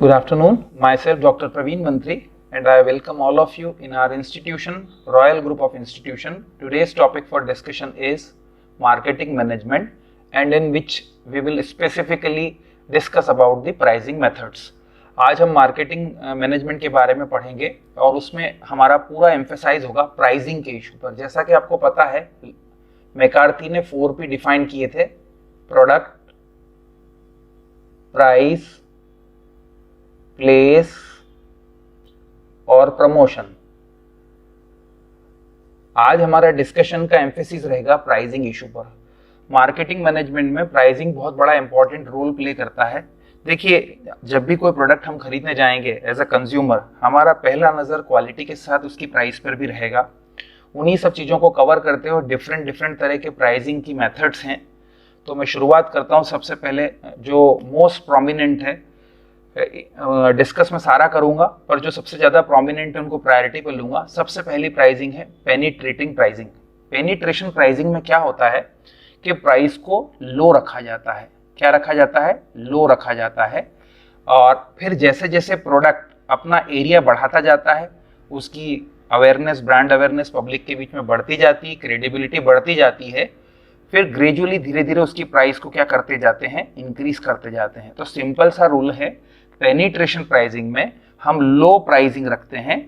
Good afternoon. Myself Dr. Praveen Mantri and I welcome all of you in our institution, Royal Group of Institution. Today's topic for discussion is marketing management and in which we will specifically discuss about the pricing methods. आज हम marketing management के बारे में पढ़ेंगे और उसमें हमारा पूरा एम्फेसाइज होगा प्राइसिंग के इशू पर। जैसा कि आपको पता है मैकार्थी ने 4P डिफाइन किए थे, प्रोडक्ट, प्राइस, प्लेस और प्रमोशन। आज हमारा डिस्कशन का एम्फेसिस रहेगा प्राइसिंग इशू पर। मार्केटिंग मैनेजमेंट में प्राइसिंग बहुत बड़ा इंपॉर्टेंट रोल प्ले करता है। देखिए, जब भी कोई प्रोडक्ट हम खरीदने जाएंगे एज अ कंज्यूमर, हमारा पहला नज़र क्वालिटी के साथ उसकी प्राइस पर भी रहेगा। उन्हीं सब चीज़ों को कवर करते हुए डिफरेंट तरह के प्राइसिंग की मेथड्स हैं। तो मैं शुरुआत करता हूँ सबसे पहले जो मोस्ट प्रोमिनेंट है, डिस्कस में सारा करूंगा पर जो सबसे ज़्यादा प्रोमिनेंट है उनको प्रायोरिटी पर लूंगा। सबसे पहली प्राइसिंग है पेनिट्रेटिंग प्राइसिंग। पेनिट्रेशन प्राइसिंग में क्या होता है कि प्राइस को लो रखा जाता है। क्या रखा जाता है? लो रखा जाता है। और फिर जैसे जैसे प्रोडक्ट अपना एरिया बढ़ाता जाता है, उसकी अवेयरनेस, ब्रांड अवेयरनेस पब्लिक के बीच में बढ़ती जाती है, क्रेडिबिलिटी बढ़ती जाती है, फिर ग्रेजुअली धीरे धीरे उसकी प्राइस को क्या करते जाते हैं? इंक्रीज करते जाते हैं। तो सिंपल सा रूल है, पेनिट्रेशन प्राइसिंग में हम लो प्राइसिंग रखते हैं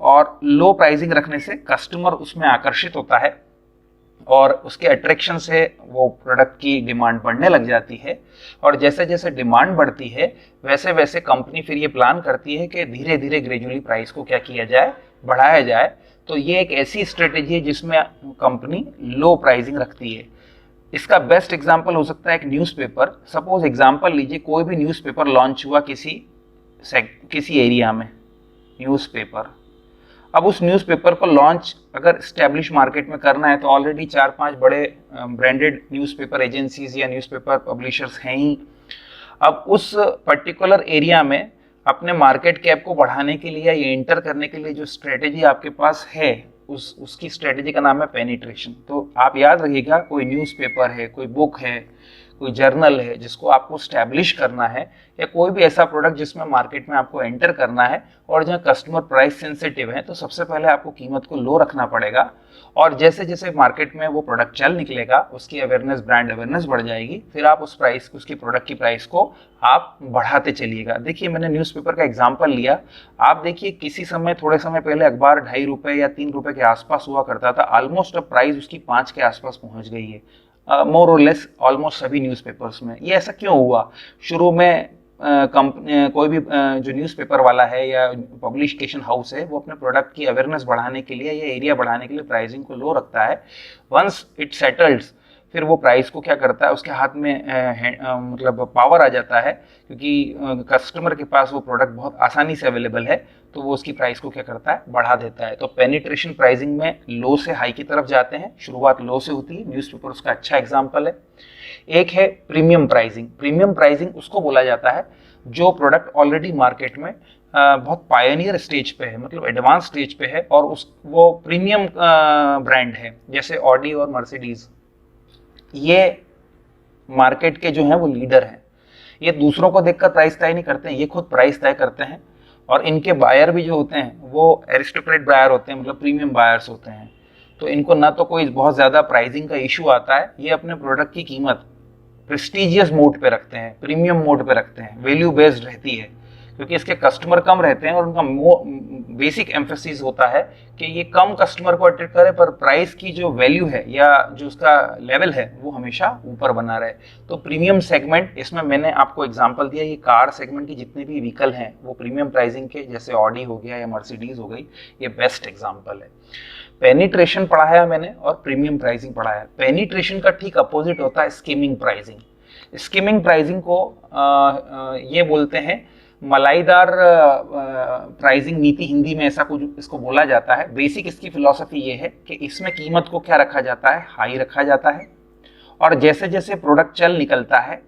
और लो प्राइसिंग रखने से कस्टमर उसमें आकर्षित होता है और उसके अट्रैक्शन से वो प्रोडक्ट की डिमांड बढ़ने लग जाती है। और जैसे जैसे डिमांड बढ़ती है वैसे वैसे कंपनी फिर ये प्लान करती है कि धीरे धीरे ग्रेजुअली प्राइस को क्या किया जाए? बढ़ाया जाए। तो ये एक ऐसी स्ट्रेटेजी है जिसमें कंपनी लो प्राइसिंग रखती है। इसका बेस्ट एग्जांपल हो सकता है एक न्यूज़पेपर। सपोज एग्जांपल लीजिए, कोई भी न्यूज़पेपर लॉन्च हुआ किसी एरिया में, न्यूज़पेपर। अब उस न्यूज़पेपर को लॉन्च अगर एस्टेब्लिश मार्केट में करना है तो ऑलरेडी 4-5 बड़े ब्रांडेड न्यूज़पेपर एजेंसीज या न्यूज़पेपर पब्लिशर्स हैं ही। अब उस पर्टिकुलर एरिया में अपने मार्केट कैप को बढ़ाने के लिए या एंटर करने के लिए जो स्ट्रेटेजी आपके पास है, उसकी स्ट्रेटेजी का नाम है पेनिट्रेशन। तो आप याद रखिएगा, कोई न्यूज़पेपर है, कोई बुक है, कोई जर्नल है जिसको आपको स्टैब्लिश करना है, या कोई भी ऐसा प्रोडक्ट जिसमें मार्केट में आपको एंटर करना है और जहाँ कस्टमर प्राइस सेंसिटिव है, तो सबसे पहले आपको कीमत को लो रखना पड़ेगा। और जैसे जैसे मार्केट में वो प्रोडक्ट चल निकलेगा, उसकी अवेयरनेस, ब्रांड अवेयरनेस बढ़ जाएगी, फिर आप उसकी प्रोडक्ट की प्राइस को आप बढ़ाते चलिएगा। देखिए, मैंने न्यूज़पेपर का एग्जाम्पल लिया। आप देखिए, किसी समय, थोड़े समय पहले अखबार 2.5 रुपये या 3 रुपये के आसपास हुआ करता था। ऑलमोस्ट अब प्राइस उसकी 5 के आसपास पहुंच गई है, मोर और लेस ऑलमोस्ट सभी न्यूज़पेपर्स में। ये ऐसा क्यों हुआ? शुरू में कोई भी जो न्यूज़पेपर वाला है या पब्लिकेशन हाउस है, वो अपने प्रोडक्ट की अवेयरनेस बढ़ाने के लिए या एरिया बढ़ाने के लिए प्राइसिंग को लो रखता है। वंस इट सेटल्स, फिर वो प्राइस को क्या करता है, उसके हाथ में मतलब पावर आ जाता है, क्योंकि कस्टमर के पास वो प्रोडक्ट बहुत आसानी से अवेलेबल है, तो वो उसकी प्राइस को क्या करता है? बढ़ा देता है। तो पेनिट्रेशन प्राइसिंग में लो से हाई की तरफ जाते हैं, शुरुआत लो से होती है। न्यूज़पेपर उसका अच्छा एग्जाम्पल है। एक है प्रीमियम प्राइसिंग। प्रीमियम प्राइसिंग उसको बोला जाता है जो प्रोडक्ट ऑलरेडी मार्केट में बहुत पायनियर स्टेज पे है, मतलब एडवांस स्टेज पे है, और वो प्रीमियम ब्रांड है, जैसे ऑडी और मर्सिडीज। ये मार्केट के जो हैं वो लीडर हैं। ये दूसरों को देखकर प्राइस तय नहीं करते हैं, ये खुद प्राइस तय करते हैं। और इनके बायर भी जो होते हैं वो एरिस्टोक्रेट बायर होते हैं, मतलब प्रीमियम बायर्स होते हैं। तो इनको ना तो कोई बहुत ज़्यादा प्राइसिंग का इशू आता है। ये अपने प्रोडक्ट की कीमत प्रेस्टीजियस मोड पे रखते हैं, प्रीमियम मोड पे रखते हैं, वैल्यू बेस्ड रहती है, क्योंकि इसके कस्टमर कम रहते हैं और उनका बेसिक एम्फेसिस होता है कि ये कम कस्टमर को अट्रैक्ट करे, पर प्राइस की जो वैल्यू है या जो उसका लेवल है वो हमेशा ऊपर बना रहे। तो प्रीमियम सेगमेंट, इसमें मैंने आपको एग्जांपल दिया, ये कार सेगमेंट की जितने भी व्हीकल हैं वो प्रीमियम प्राइसिंग के, जैसे ऑडी हो गया या मर्सिडीज हो गई, ये बेस्ट एग्जाम्पल है। पेनिट्रेशन पढ़ाया मैंने और प्रीमियम प्राइसिंग पढ़ाया। पेनिट्रेशन का ठीक अपोजिट होता है स्कीमिंग प्राइसिंग। स्कीमिंग प्राइसिंग को ये बोलते हैं मलाईदार प्राइसिंग नीति, हिंदी में ऐसा कुछ इसको बोला जाता है। बेसिक इसकी फिलॉसफी ये है कि इसमें कीमत को क्या रखा जाता है? हाई रखा जाता है, और जैसे जैसे प्रोडक्ट चल निकलता है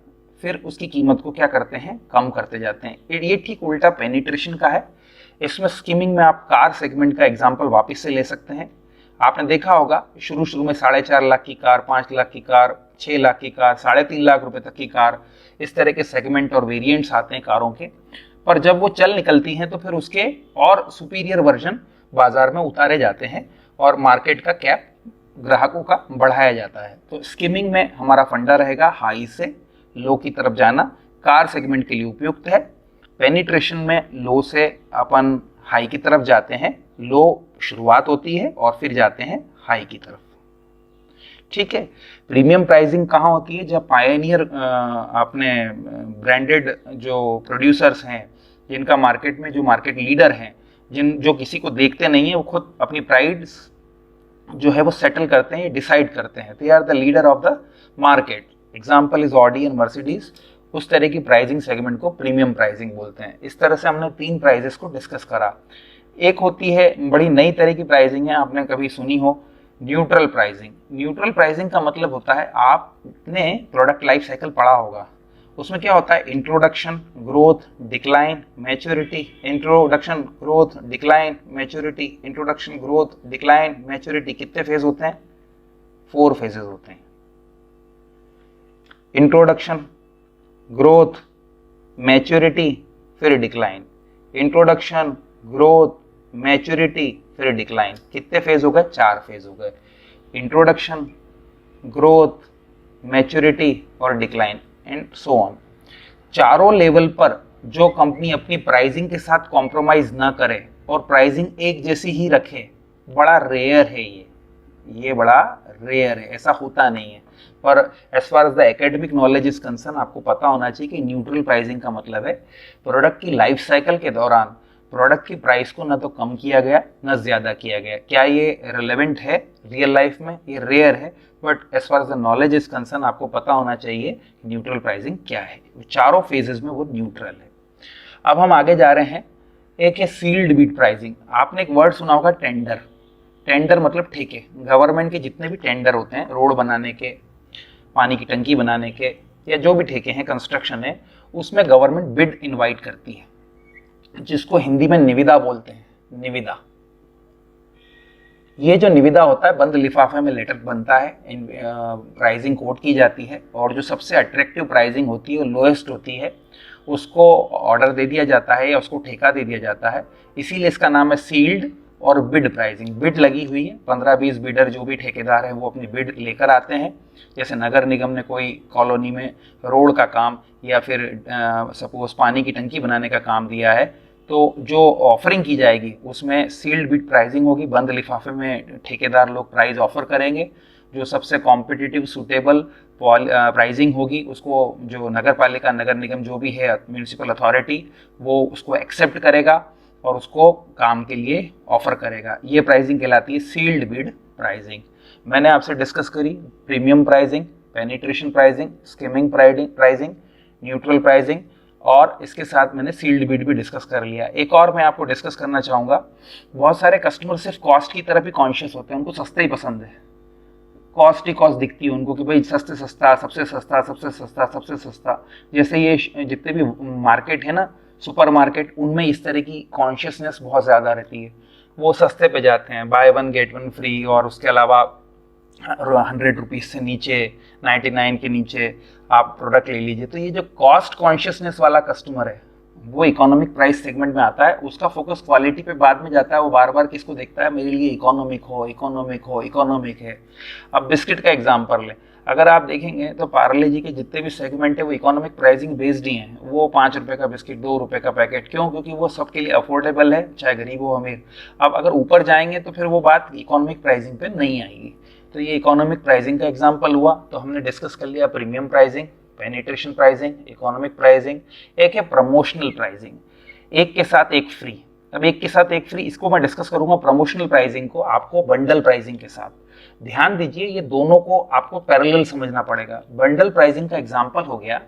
फिर उसकी कीमत को क्या करते हैं? कम करते जाते हैं। ये ठीक उल्टा पेनिट्रेशन का है। इसमें स्कीमिंग में आप कार सेगमेंट का एग्जाम्पल वापस से ले सकते हैं। आपने देखा होगा शुरू में 4.5 लाख की कार, 5 लाख की कार, 6 लाख की कार, 3.5 लाख रुपए तक की कार, इस तरह के सेगमेंट और वेरिएंट्स आते हैं कारों के। पर जब वो चल निकलती हैं तो फिर उसके और सुपीरियर वर्जन बाजार में उतारे जाते हैं और मार्केट का कैप ग्राहकों का बढ़ाया जाता है। तो स्किमिंग में हमारा फंडा रहेगा हाई से लो की तरफ जाना, कार सेगमेंट के लिए उपयुक्त है। पेनिट्रेशन में लो से अपन हाई की तरफ जाते हैं, लो शुरुआत होती है और फिर जाते हैं हाई की तरफ। ठीक है। प्रीमियम प्राइसिंग कहाँ होती है? जब पायनियर अपने ब्रांडेड जो प्रोड्यूसर्स हैं, जिनका मार्केट में जो मार्केट लीडर हैं, जो किसी को देखते नहीं है, वो खुद अपनी प्राइस जो है वो सेटल करते हैं, डिसाइड करते हैं। They are the leader of the market. Example is Audi and Mercedes. उस तरह की प्राइसिंग सेगमेंट को प्रीमियम प्राइसिंग बोलते हैं। इस तरह से हमने 3 प्राइजेस को डिस्कस करा। एक होती है बड़ी नई तरह की प्राइसिंग है, आपने कभी सुनी हो, न्यूट्रल प्राइसिंग। न्यूट्रल प्राइसिंग का मतलब होता है, आपने प्रोडक्ट लाइफ साइकिल पढ़ा होगा, उसमें क्या होता है? Introduction, growth, decline, maturity. Introduction, growth, decline, maturity. Introduction, growth, decline, maturity. कितने फेज होते हैं? 4 फेजेस होते हैं। इंट्रोडक्शन, ग्रोथ, मैच्योरिटी, फिर डिक्लाइन। इंट्रोडक्शन, ग्रोथ, मैच्योरिटी, फिर डिक्लाइन। कितने फेज हो गए? 4 फेज हो गए। इंट्रोडक्शन, ग्रोथ, मैच्योरिटी और डिक्लाइन एंड सो ऑन। चारों लेवल पर जो कंपनी अपनी प्राइसिंग के साथ कॉम्प्रोमाइज ना करे और प्राइसिंग एक जैसी ही रखे, बड़ा रेयर है ये बड़ा रेयर है, ऐसा होता नहीं है। पर as far as the academic knowledge is concern, आपको पता होना चाहिए कि न्यूट्रल प्राइसिंग का मतलब है प्रोडक्ट की लाइफ साइकिल के दौरान प्रोडक्ट की प्राइस को ना तो कम किया गया ना ज्यादा किया गया। क्या ये रिलेवेंट है रियल लाइफ में? ये रेयर है, but as far as the knowledge is concern आपको पता होना चाहिए न्यूट्रल प्राइसिंग क्या है। चारों फेजेस में वो न्यूट्रल है। अब हम आगे जा रहे हैं। एक है सील्ड बिड प्राइसिंग। आपने एक वर्ड सुना होगा, टेंडर। टेंडर मतलब ठेके। गवर्नमेंट के जितने भी टेंडर होते हैं, रोड बनाने के, पानी की टंकी बनाने के, या जो भी ठेके हैं, कंस्ट्रक्शन है, उसमें गवर्नमेंट बिड इनवाइट करती है, जिसको हिंदी में निविदा बोलते हैं। निविदा, ये जो निविदा होता है, बंद लिफाफे में लेटर बनता है, प्राइसिंग कोट की जाती है, और जो सबसे अट्रैक्टिव प्राइसिंग होती है, लोएस्ट होती है, उसको ऑर्डर दे दिया जाता है या उसको ठेका दे दिया जाता है। इसीलिए इसका नाम है सील्ड और बिड प्राइसिंग। बिड लगी हुई है, 15-20 बिडर जो भी ठेकेदार हैं वो अपनी बिड लेकर आते हैं। जैसे नगर निगम ने कोई कॉलोनी में रोड का काम या फिर सपोज पानी की टंकी बनाने का काम दिया है, तो जो ऑफरिंग की जाएगी उसमें सील्ड बिड प्राइसिंग होगी। बंद लिफाफे में ठेकेदार लोग प्राइस ऑफर करेंगे। जो सबसे कॉम्पिटिटिव सूटेबल प्राइसिंग होगी, उसको जो नगर पालिका, नगर निगम जो भी है, म्यूनिसिपल अथॉरिटी, वो उसको एक्सेप्ट करेगा और उसको काम के लिए ऑफर करेगा। ये प्राइसिंग कहलाती है सील्ड बिड प्राइसिंग। मैंने आपसे डिस्कस करी premium pricing, penetration pricing, skimming pricing, neutral pricing, और इसके साथ मैंने सील्ड बिड भी डिस्कस कर लिया। एक और मैं आपको डिस्कस करना चाहूँगा। बहुत सारे कस्टमर सिर्फ कॉस्ट की तरफ ही कॉन्शियस होते हैं, उनको सस्ता ही पसंद है, कॉस्ट ही कॉस्ट दिखती है उनको कि भाई सस्ते सस्ता, सबसे सस्ता, सबसे सस्ता, सबसे सस्ता। जैसे ये जितने भी मार्केट है ना, सुपर मार्केट, उनमें इस तरह की कॉन्शियसनेस बहुत ज़्यादा रहती है। वो सस्ते पे जाते हैं, बाय 1 गेट 1 फ्री, और उसके अलावा 100 रुपीज़ से नीचे, 99 के नीचे आप प्रोडक्ट ले लीजिए। तो ये जो कॉस्ट कॉन्शियसनेस वाला कस्टमर है, वो इकोनॉमिक प्राइस सेगमेंट में आता है। उसका फोकस क्वालिटी पे बाद में जाता है। वो बार बार किसको देखता है? मेरे लिए इकोनॉमिक हो, इकोनॉमिक हो, इकोनॉमिक है। अब बिस्किट का एग्जांपल लें, अगर आप देखेंगे तो पार्ले जी के जितने भी सेगमेंट है वो इकोनॉमिक प्राइसिंग बेस्ड ही हैं। वो 5 रुपये का बिस्किट, 2 रुपये का पैकेट, क्यों? क्योंकि वो सबके लिए अफोर्डेबल है, चाहे गरीब हो अमीर। अब अगर ऊपर जाएंगे तो फिर वो बात इकोनॉमिक प्राइसिंग पे नहीं आएगी। तो ये इकोनॉमिक प्राइसिंग का एग्जाम्पल हुआ। तो हमने डिस्कस कर लिया premium pricing, penetration pricing, economic pricing. एक है प्रमोशनल प्राइसिंग, एक के साथ एक फ्री। अब एक के साथ एक फ्री, इसको मैं डिस्कस करूंगा प्रमोशनल प्राइसिंग को आपको बंडल प्राइसिंग के साथ। ध्यान दीजिए, ये दोनों को आपको पैरेलल समझना पड़ेगा। बंडल प्राइसिंग का एग्जांपल हो गया,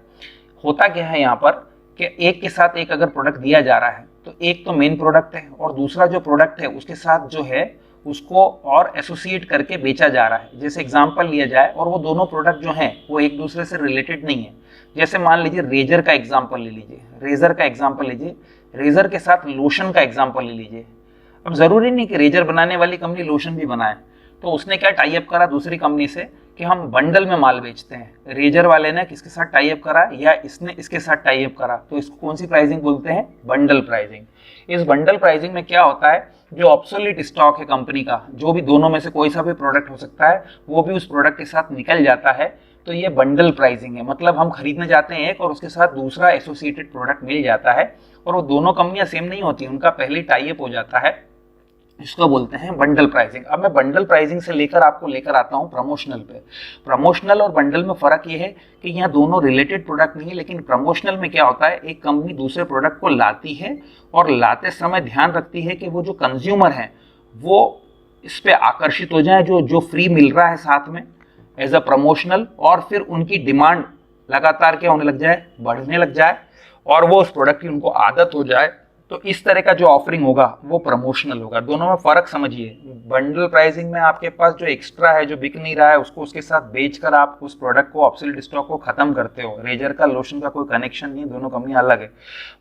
होता क्या है यहाँ पर कि एक के साथ एक अगर प्रोडक्ट दिया जा रहा है, तो एक तो मेन प्रोडक्ट है और दूसरा जो प्रोडक्ट है उसके साथ जो है उसको और एसोसिएट करके बेचा जा रहा है। जैसे एग्जांपल लिया जाए, और वो दोनों प्रोडक्ट जो हैं वो एक दूसरे से रिलेटेड नहीं है। जैसे मान लीजिए रेजर का एग्जांपल ले लीजिए, रेजर का एग्जांपल लीजिए, रेजर के साथ लोशन का एग्जांपल ले लीजिए। अब जरूरी नहीं कि रेजर बनाने वाली कंपनी लोशन भी बनाए, तो उसने क्या टाई अप करा दूसरी कंपनी से कि हम बंडल में माल बेचते हैं, रेजर वाले ने किसके साथ टाई अप करा या इसने इसके साथ टाई अप करा, तो इसको कौन सी प्राइसिंग बोलते हैं? Bundle pricing. इस बंडल प्राइसिंग में क्या होता है, जो ऑब्सोलीट स्टॉक है कंपनी का, जो भी दोनों में से कोई सा भी प्रोडक्ट हो सकता है, वो भी उस प्रोडक्ट के साथ निकल जाता है, तो ये बंडल प्राइसिंग है। मतलब हम खरीदने जाते हैं एक और उसके साथ दूसरा एसोसिएटेड प्रोडक्ट मिल जाता है, और वो दोनों कंपनियां सेम नहीं होती, उनका पहले टाई अप हो जाता है, इसको बोलते हैं बंडल प्राइसिंग। अब मैं बंडल प्राइसिंग से लेकर आता हूं प्रमोशनल पे। प्रमोशनल और बंडल में फर्क ये है कि यहाँ दोनों रिलेटेड प्रोडक्ट नहीं है, लेकिन प्रमोशनल में क्या होता है, एक कंपनी दूसरे प्रोडक्ट को लाती है और लाते समय ध्यान रखती है कि वो जो कंज्यूमर है वो इस पे आकर्षित हो जाए, जो फ्री मिल रहा है साथ में एज अ प्रमोशनल, और फिर उनकी डिमांड लगातार क्या होने लग जाए, बढ़ने लग जाए, और वो उस प्रोडक्ट की उनको आदत हो जाए। तो इस तरह का जो ऑफरिंग होगा वो प्रमोशनल होगा। दोनों में फर्क समझिए। बंडल प्राइसिंग में आपके पास जो एक्स्ट्रा है, जो बिक नहीं रहा है, उसको उसके साथ बेचकर आप उस प्रोडक्ट को, ऑब्सोलीट स्टॉक को खत्म करते हो। रेजर का लोशन का कोई कनेक्शन नहीं है, दोनों कंपनियां अलग है।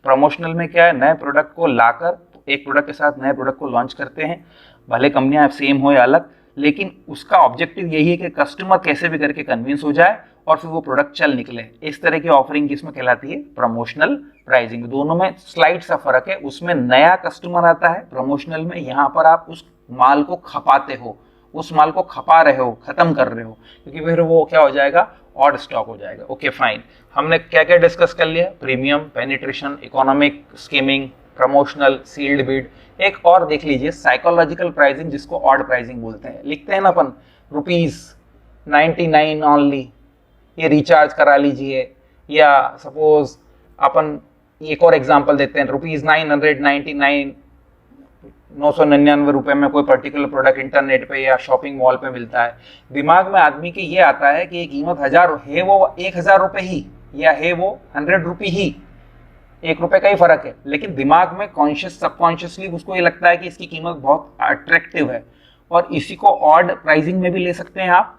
प्रमोशनल में क्या है, नए प्रोडक्ट को लाकर एक प्रोडक्ट के साथ नए प्रोडक्ट को लॉन्च करते हैं, भले कंपनियां सेम हो या अलग, लेकिन उसका ऑब्जेक्टिव यही है कि कस्टमर कैसे भी करके कन्विंस हो जाए और फिर वो प्रोडक्ट चल निकले। इस तरह की ऑफरिंग किसमें कहलाती है, प्रमोशनल प्राइसिंग। दोनों में स्लाइड सा फर्क है, उसमें नया कस्टमर आता है प्रमोशनल में, यहाँ पर आप उस माल को खपाते हो, उस माल को खपा रहे हो, खत्म कर रहे हो, क्योंकि फिर वो क्या हो जाएगा, ऑड स्टॉक हो जाएगा। ओके फाइन, हमने क्या क्या डिस्कस कर लिया, premium, penetration, economic, skimming, promotional, sealed bid. एक और देख लीजिए, साइकोलॉजिकल प्राइसिंग, जिसको ऑड प्राइसिंग बोलते हैं। लिखते हैं ना अपन ₹99 ओनली, ये रिचार्ज करा लीजिए, या सपोज अपन एक और एग्जांपल देते हैं, ₹999, 999 में कोई पर्टिकुलर प्रोडक्ट इंटरनेट पे या शॉपिंग मॉल पे मिलता है। दिमाग में आदमी के ये आता है कि ये कीमत 1000 है, वो 1000 रुपए ही, या है वो 100 रुपये ही, 1 रुपए का ही फर्क है, लेकिन दिमाग में कॉन्शियस सबकॉन्शियसली उसको ये लगता है कि इसकी कीमत बहुत अट्रैक्टिव है। और इसी को ऑड प्राइसिंग में भी ले सकते हैं आप,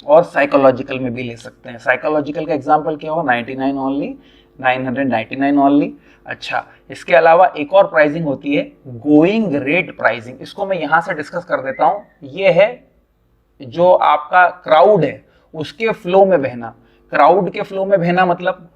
और साइकोलॉजिकल में भी ले सकते हैं। साइकोलॉजिकल का एग्जांपल क्या होगा, 99 ओनली, 999 ओनली। अच्छा, इसके अलावा एक और प्राइसिंग होती है गोइंग रेट प्राइसिंग। इसको मैं यहां से डिस्कस कर देता हूं। ये है जो आपका क्राउड है उसके फ्लो में बहना। क्राउड के फ्लो में बहना मतलब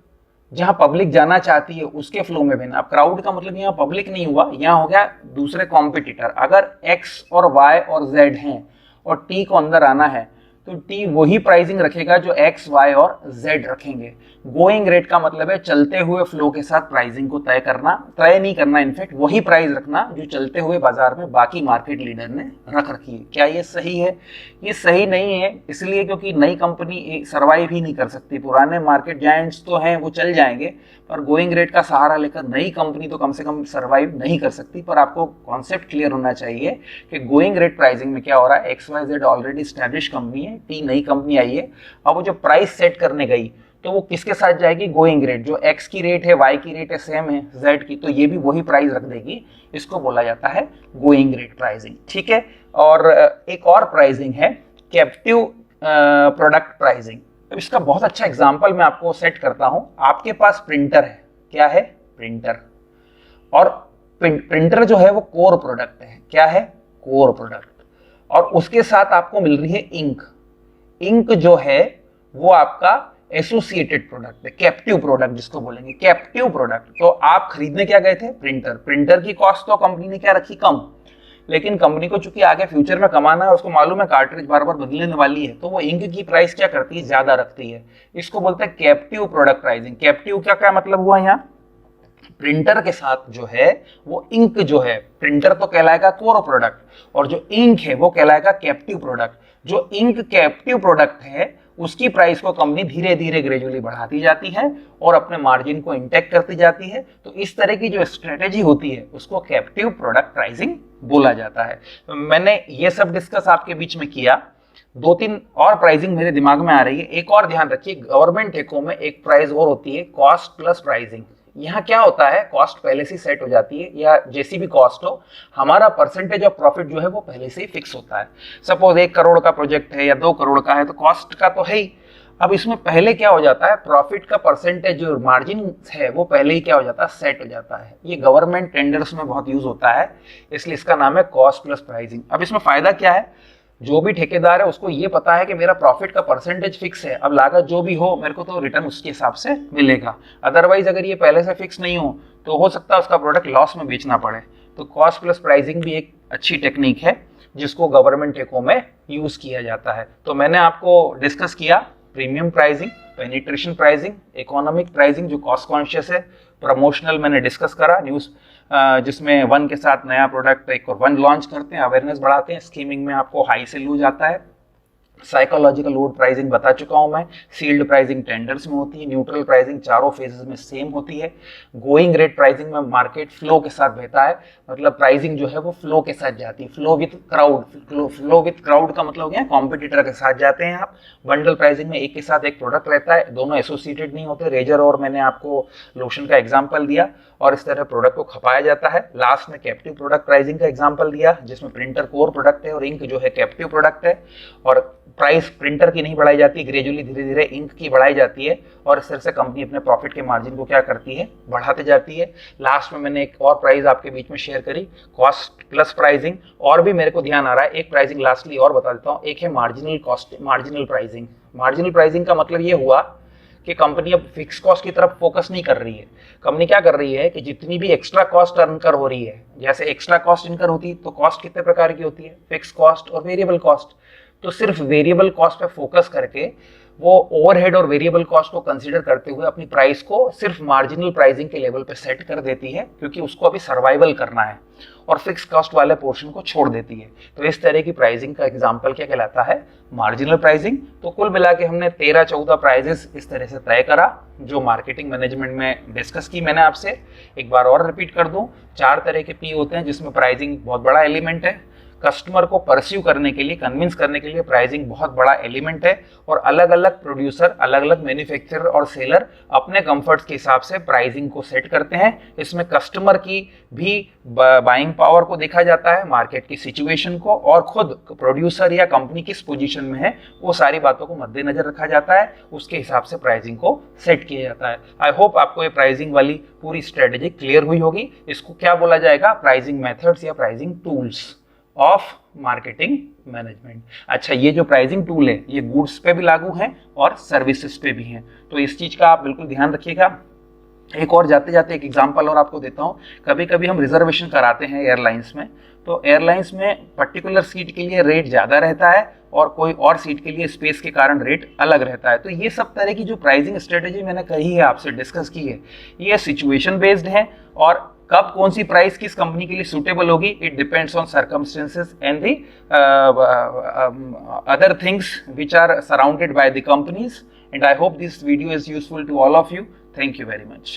जहां पब्लिक जाना चाहती है उसके फ्लो में बहना। अब क्राउड का मतलब यहाँ पब्लिक नहीं हुआ, यहाँ हो गया दूसरे कॉम्पिटिटर। अगर एक्स और वाई और जेड हैं और टी को अंदर आना है, तो टी वही प्राइसिंग रखेगा जो एक्स, वाई और जेड रखेंगे। गोइंग रेट का मतलब है चलते हुए फ्लो के साथ प्राइसिंग को तय नहीं करना, इनफैक्ट वही प्राइस रखना जो चलते हुए बाजार में बाकी मार्केट लीडर ने रख रखी है। क्या ये सही है? ये सही नहीं है, इसलिए क्योंकि नई कंपनी सर्वाइव ही नहीं कर सकती। पुराने मार्केट जायंट्स तो हैं, वो चल जाएंगे, पर गोइंग रेट का सहारा लेकर नई कंपनी तो कम से कम सर्वाइव नहीं कर सकती। पर आपको कॉन्सेप्ट क्लियर होना चाहिए कि गोइंग रेट प्राइसिंग में क्या हो रहा है, X Y Z already establish company है, टी नई कंपनी आई है। अब वो जो प्राइस सेट करने गई तो वो किसके साथ जाएगी, गोइंग रेट। जो एक्स की रेट है, वाई की रेट है, सेम है जेड की, तो ये भी वही प्राइस रख देगी। इसको बोला जाता है गोइंग रेट प्राइसिंग, ठीक है। और एक और प्राइसिंग है कैप्टिव प्रोडक्ट प्राइसिंग। तो इसका बहुत अच्छा एग्जांपल मैं आपको सेट करता हूं। आपके पास प्रिंटर है, क्या है, प्रिंटर। और प्रिंटर जो है वो कोर प्रोडक्ट है। क्या है, कोर प्रोडक्ट। और उसके साथ आपको मिल रही है इंक। इंक जो है वो आपका एसोसिएटेड प्रोडक्ट है, कैप्टिव प्रोडक्ट जिसको बोलेंगे, कैप्टिव प्रोडक्ट। तो आप खरीदने क्या गए थे, प्रिंटर। प्रिंटर की कॉस्ट तो कंपनी ने क्या रखी, कम, लेकिन कंपनी को चूंकि आगे फ्यूचर में कमाना है, उसको मालूम है कार्ट्रिज बार बार बदलने वाली है, तो वो इंक की प्राइस क्या करती है, ज्यादा रखती है। इसको बोलते हैं कैप्टिव प्रोडक्ट प्राइसिंग। कैप्टिव का क्या मतलब हुआ, यहाँ प्रिंटर के साथ जो है वो इंक जो है, प्रिंटर तो कहलाएगा कोर प्रोडक्ट और जो इंक है वो कहलाएगा कैप्टिव प्रोडक्ट। जो इंक कैप्टिव प्रोडक्ट है उसकी प्राइस को कंपनी धीरे धीरे ग्रेजुअली बढ़ाती जाती है और अपने मार्जिन को इंटेक्ट करती जाती है। तो इस तरह की जो स्ट्रेटेजी होती है उसको कैप्टिव प्रोडक्ट प्राइसिंग बोला जाता है। तो मैंने ये सब डिस्कस आपके बीच में किया। 2-3 और प्राइसिंग मेरे दिमाग में आ रही है। एक और ध्यान रखिए, गवर्नमेंट टेको में एक प्राइस और होती है, कॉस्ट प्लस प्राइसिंग। यहाँ क्या होता है, कॉस्ट पहले से सेट हो जाती है, या जैसी भी कॉस्ट हो, हमारा परसेंटेज ऑफ प्रॉफिट जो है वो पहले से ही फिक्स होता है। सपोज 1 करोड़ का प्रोजेक्ट है या 2 करोड़ का है, तो कॉस्ट का तो है ही। अब इसमें पहले क्या हो जाता है, प्रॉफिट का परसेंटेज जो मार्जिन है वो पहले ही क्या हो जाता है, सेट हो जाता है। ये गवर्नमेंट टेंडर्स में बहुत यूज होता है, इसलिए इसका नाम है कॉस्ट प्लस प्राइसिंग। अब इसमें फायदा क्या है, जो भी ठेकेदार है उसको ये पता है कि मेरा प्रॉफिट का परसेंटेज फिक्स है, अब लागत जो भी हो मेरे को तो रिटर्न उसके हिसाब से मिलेगा। अदरवाइज अगर ये पहले से फिक्स नहीं हो तो हो सकता है उसका प्रोडक्ट लॉस में बेचना पड़े। तो कॉस्ट प्लस प्राइसिंग भी एक अच्छी टेक्निक है जिसको गवर्नमेंट टेको में यूज किया जाता है। तो मैंने आपको डिस्कस किया premium pricing, penetration pricing, economic pricing जो कॉस्ट कॉन्शियस है, प्रमोशनल मैंने डिस्कस करा, न्यूज जिसमें वन के साथ नया प्रोडक्ट एक और वन लॉन्च करते हैं, अवेयरनेस बढ़ाते हैं, स्कीमिंग में आपको हाई से लो जाता है, साइकोलॉजिकल लोड प्राइसिंग बता चुका हूं मैं, सील्ड प्राइसिंग टेंडर्स में होती है, न्यूट्रल प्राइसिंग चारों फेजेस में सेम होती है, गोइंग रेट प्राइसिंग में मार्केट फ्लो के साथ बहता है, मतलब प्राइसिंग जो है वो फ्लो के साथ जाती है, flow with crowd, flow with crowd का मतलब क्या है, कॉम्पिटिटर के साथ जाते हैं आप। बंडल प्राइसिंग में एक के साथ एक प्रोडक्ट रहता है, दोनों एसोसिएटेड नहीं होते, रेजर और मैंने आपको लोशन का एग्जाम्पल दिया और इस तरह प्रोडक्ट को खपाया जाता है। लास्ट में कैप्टिव प्रोडक्ट प्राइसिंग का एग्जाम्पल दिया जिसमें प्रिंटर कोर प्रोडक्ट है और इंक जो है कैप्टिव प्रोडक्ट है, और प्राइस प्रिंटर की नहीं बढ़ाई जाती, ग्रेजुअली धीरे धीरे इंक की बढ़ाई जाती है और इस तरह से कंपनी अपने प्रॉफिट के मार्जिन को क्या करती है, बढ़ाते जाती है। लास्ट में मैंने एक और प्राइस आपके बीच में शेयर करी, कॉस्ट प्लस प्राइसिंग, और भी मेरे को ध्यान आ रहा है एक प्राइसिंग लास्टली और बता देता हूँ, एक है marginal cost, marginal pricing. Marginal pricing का मतलब ये हुआ कि कंपनी अब फिक्स कॉस्ट की तरफ फोकस नहीं कर रही है। कंपनी क्या कर रही है कि जितनी भी एक्स्ट्रा कॉस्ट इनकर हो रही है, जैसे एक्स्ट्रा कॉस्ट इनकर होती है तो कॉस्ट कितने प्रकार की होती है, फिक्स कॉस्ट और वेरिएबल कॉस्ट, तो सिर्फ वेरिएबल कॉस्ट पे फोकस करके वो ओवरहेड और वेरिएबल कॉस्ट को कंसीडर करते हुए अपनी प्राइस को सिर्फ मार्जिनल प्राइसिंग के लेवल पे सेट कर देती है, क्योंकि उसको अभी सर्वाइवल करना है, और फिक्स कॉस्ट वाले पोर्शन को छोड़ देती है। तो इस तरह की प्राइसिंग का एग्जांपल क्या कहलाता है, मार्जिनल प्राइसिंग। तो कुल मिला के हमने 13-14 प्राइजेस इस तरह से तय करा जो मार्केटिंग मैनेजमेंट में डिस्कस की मैंने आपसे। एक बार और रिपीट कर दूं, 4 तरह के पी होते हैं जिसमें प्राइसिंग बहुत बड़ा एलिमेंट है, कस्टमर को परस्यू करने के लिए, कन्विंस करने के लिए प्राइसिंग बहुत बड़ा एलिमेंट है, और अलग अलग प्रोड्यूसर, अलग अलग मैन्युफैक्चरर और सेलर अपने कंफर्ट्स के हिसाब से प्राइसिंग को सेट करते हैं। इसमें कस्टमर की भी बाइंग पावर को देखा जाता है, मार्केट की सिचुएशन को, और खुद प्रोड्यूसर या कंपनी किस पोजीशन में है वो सारी बातों को मद्देनजर रखा जाता है, उसके हिसाब से प्राइसिंग को सेट किया जाता है। आई होप आपको ये प्राइसिंग वाली पूरी स्ट्रेटेजी क्लियर हुई होगी। इसको क्या बोला जाएगा, प्राइसिंग मेथड्स या pricing tools of marketing management. अच्छा, ये जो प्राइसिंग टूल है ये गुड्स पे भी लागू है और सर्विसेज पे भी है, तो इस चीज का आप बिल्कुल ध्यान रखिएगा। एक और जाते जाते एक एग्जांपल और आपको देता हूँ। कभी कभी हम रिजर्वेशन कराते हैं एयरलाइंस में, तो एयरलाइंस में पर्टिकुलर सीट के लिए रेट ज़्यादा रहता है और कोई और सीट के लिए स्पेस के कारण रेट अलग रहता है। तो ये सब तरह की जो प्राइसिंग स्ट्रेटेजी मैंने कही है, आपसे डिस्कस की है, ये सिचुएशन बेस्ड है, और कब कौन सी प्राइस किस कंपनी के लिए सूटेबल होगी, it depends on circumstances and the other things which are surrounded by the companies. And I hope this video is useful to all of you. Thank you very much.